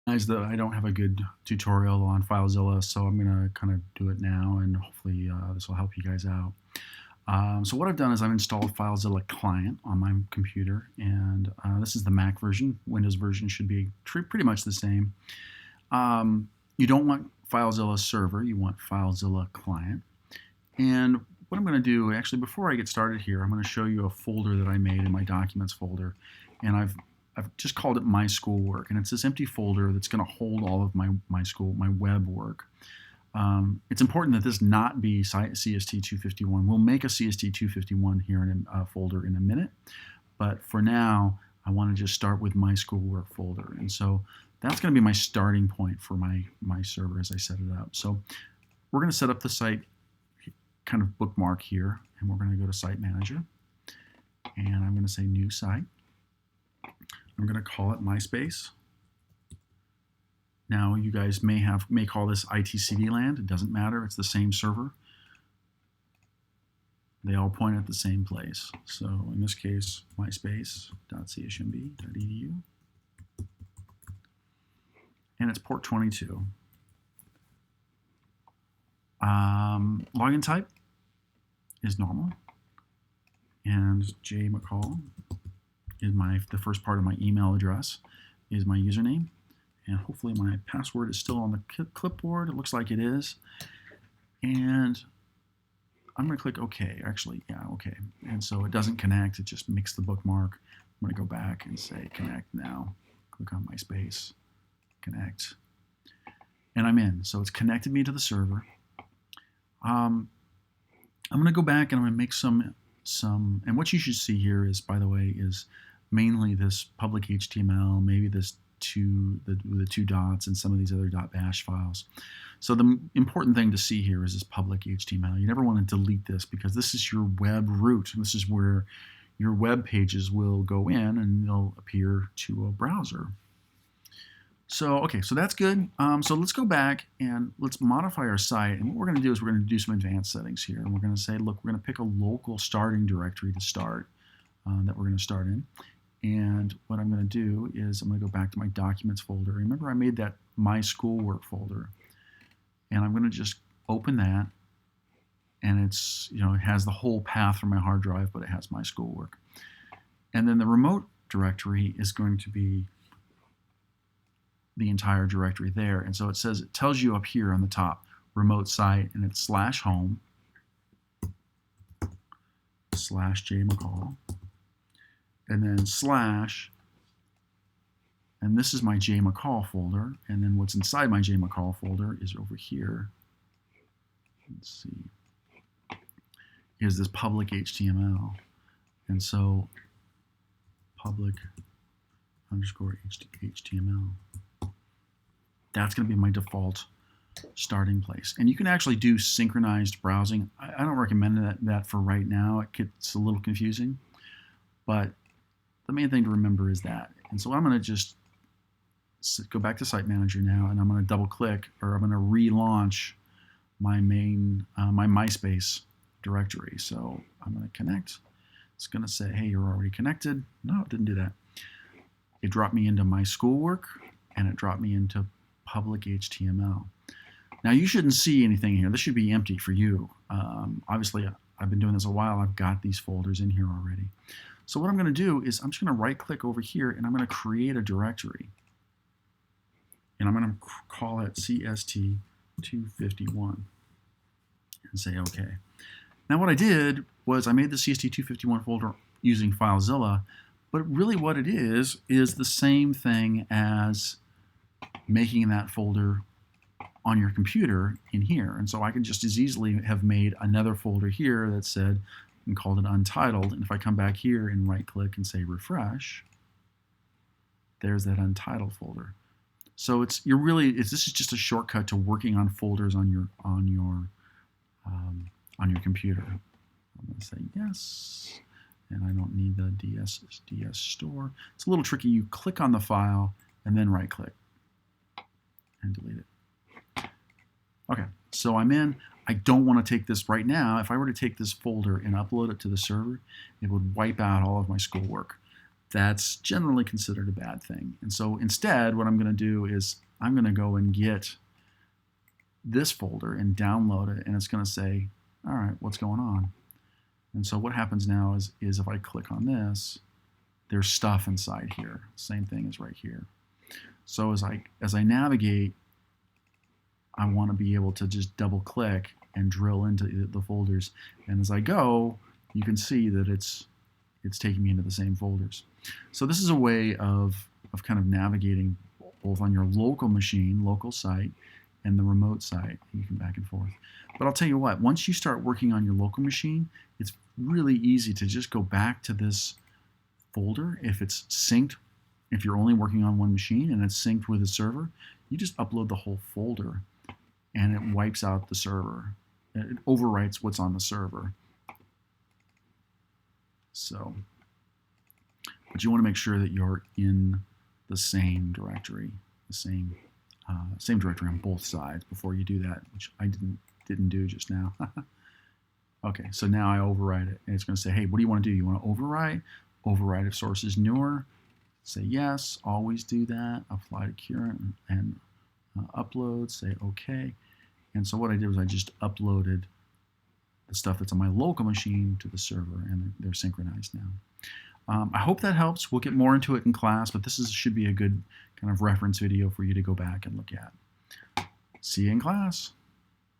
I don't have a good tutorial on FileZilla, so I'm going to kind of do it now, and hopefully this will help you guys out. So what I've done is I've installed FileZilla client on my computer, and this is the Mac version. Windows version should be pretty much the same. You don't want FileZilla server, you want FileZilla client. And what I'm going to do, actually, before I get started here, I'm going to show you a folder that I made in my Documents folder, and I've just called it My Schoolwork, and it's this empty folder that's going to hold all of my web work. It's important that this not be CST251. We'll make a CST251 here in a folder in a minute, but for now, I want to just start with My Schoolwork folder, and so that's going to be my starting point for my server as I set it up. So we're going to set up the site kind of bookmark here, and we're going to go to Site Manager, and I'm going to say New Site. I'm going to call it MySpace. Now you guys may call this ITCD land. It doesn't matter. It's the same server. They all point at the same place. So in this case, myspace.chmb.edu, and it's port 22. Login type is normal, and J McCall is the first part of my email address is my username, and hopefully my password is still on the clipboard. It looks like it is, and I'm going to click OK. Actually, yeah, OK. And so it doesn't connect. It just makes the bookmark. I'm going to go back and say connect now. Click on MySpace, connect, and I'm in. So it's connected me to the server. I'm going to go back and I'm going to make some, and what you should see here is, by the way, is mainly this public HTML, maybe this the two dots, and some of these other .bash files. So the important thing to see here is this public HTML. You never want to delete this because this is your web root. This is where your web pages will go in and they'll appear to a browser. So, okay, so that's good. So let's go back and let's modify our site. And what we're going to do is we're going to do some advanced settings here. And we're going to say, look, we're going to pick a local starting directory to start that we're going to start in. And what I'm going to do is I'm going to go back to my Documents folder. Remember, I made that My Schoolwork folder. And I'm going to just open that. And it's, it has the whole path from my hard drive, but it has My Schoolwork. And then the remote directory is going to be the entire directory there. And so it tells you up here on the top, remote site, and it's /home /jmccall, and then / and this is my jmccall folder, and then what's inside my jmccall folder is over here. Let's see, is this public HTML. And so public _HTML. That's going to be my default starting place. And you can actually do synchronized browsing. I don't recommend that for right now. It gets a little confusing. But the main thing to remember is that. And so I'm going to just go back to Site Manager now, and I'm going to double click, or I'm going to relaunch my main, my MySpace directory. So I'm going to connect. It's going to say, hey, you're already connected. No, it didn't do that. It dropped me into My Schoolwork, and it dropped me into public HTML. Now you shouldn't see anything here. This should be empty for you. Obviously, I've been doing this a while. I've got these folders in here already. So what I'm going to do is I'm just going to right click over here, and I'm going to create a directory. And I'm going to call it CST251 and say OK. Now what I did was I made the CST251 folder using FileZilla, but really what it is the same thing as making that folder on your computer in here. And so I could just as easily have made another folder here that said, and called it Untitled. And if I come back here and right click and say refresh, there's that Untitled folder. So this is just a shortcut to working on folders on your computer. I'm going to say yes, and I don't need the DS store. It's a little tricky. You click on the file and then right click and delete it. Okay, so I'm in. I don't want to take this right now. If I were to take this folder and upload it to the server, it would wipe out all of my schoolwork. that's generally considered a bad thing. And so instead, what I'm going to do is I'm going to go and get this folder and download it, and it's going to say, all right, what's going on? And so what happens now is if I click on this, there's stuff inside here. Same thing as right here. So as I navigate, I want to be able to just double click and drill into the folders. And as I go, you can see that it's taking me into the same folders. So this is a way of kind of navigating both on your local machine, local site, and the remote site. You can back and forth. But I'll tell you what, once you start working on your local machine, it's really easy to just go back to this folder. If it's synced, if you're only working on one machine and it's synced with a server, you just upload the whole folder and it wipes out the server. It overwrites what's on the server. So, but you want to make sure that you're in the same directory, the same directory on both sides before you do that, which I didn't do just now. Okay, so now I overwrite it, and it's going to say, hey, what do you want to do? You want to overwrite? Overwrite if source is newer. Say yes, always do that. Apply to current and upload, say okay. And so what I did was I just uploaded the stuff that's on my local machine to the server, and they're synchronized now. I hope that helps. We'll get more into it in class, but this should be a good kind of reference video for you to go back and look at. See you in class.